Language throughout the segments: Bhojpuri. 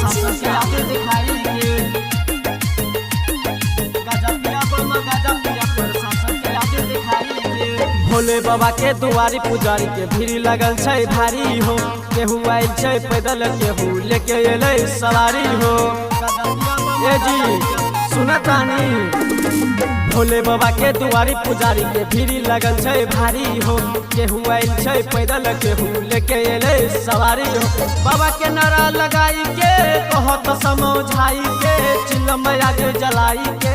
प्रशासन के आज दिखाई के गाजा पिया बम गाजा पिया प्रशासन के आज दिखाई के। भोले बाबा के दुआरी पुजारी के भीड़ लगल छै भारी हो, केहू आइल छै पैदल केहू लेके एले सवारी हो। ए जी सुनतानी भोले बाबा के दुआरी पुजारी के भीड़ लगल छै भारी हो, केहू आइल छै पैदल केहू लेके एले सवारी हो। बाबा के नारा लगाई के कहत समझाई के चिलम आग जलाई के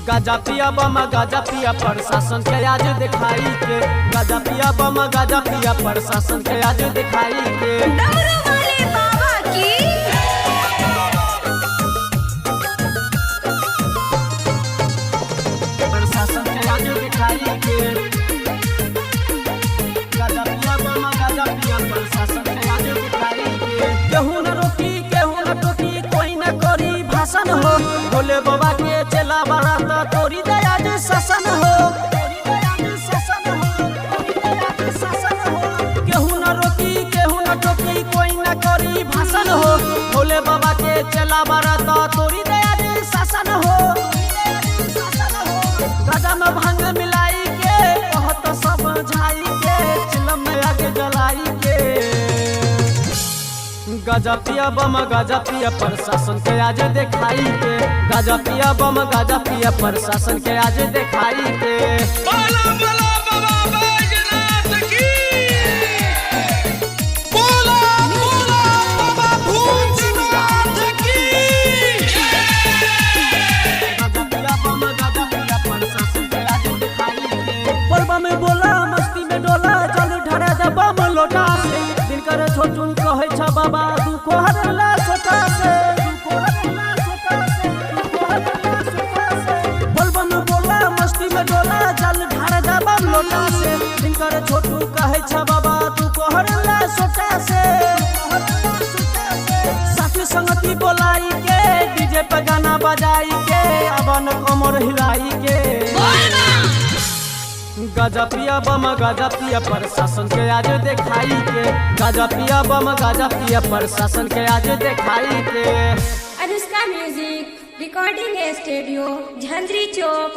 गाजा पिया बम गाजा पिया प्रशासन के आज दिखाई के गाजा पिया बम गाजा पिया प्रशासन के आज दिखाई के। डमरू वाले बाबा की प्रशासन के आज दिखाई के गाजा पिया बम गाजा पिया प्रशासन के आज दिखाई के। केहू न रोकी केहू न टोकी कोई न करी भाषण हो, भोले बाबा के चला बारात तोरी दया जे शासन हो। केहू न रोकी केहू न टोकी कोई न करी भाषण हो, भोले बाबा के चला बारात तोरी दया जे शासन हो। गाजा में भांग मिलाई के कहत समझाई के चिलम में आग जलाई के गाजा पिया बम गाजा पिया प्रशासन के आज दिखाई के गाजा पिया बम गाजा पिया प्रशासन के आज दिखाई के। बोला बोला बाबा बैजनाथ की बोला बोला बाबा भूतनाथ की। गाजा पिया बम गाजा पिया प्रशासन के आज दिखाई के। पर्व में बोला मस्ती में डोला जल ढारे दे बम लोटा से दिन करे छोटुन कहै छ बाबा दुख हरला छोटा से पर्व में बोला मस्ती में डोला जल ढारे दे बम लोटा से दिन करे छोटू कहै छ बाबा दुख हरला छोटा से। साथी संगति बोलाई के डीजे पे गाना बजाई के अबन कमर हिलाई के गाजा पिया बम गाजा पिया प्रशासन के आज दिखाई के गाजा पिया बम गाजा पिया प्रशासन के आज दिखाई के। अनुष्का म्यूजिक रिकॉर्डिंग स्टूडियो झंझरी चौक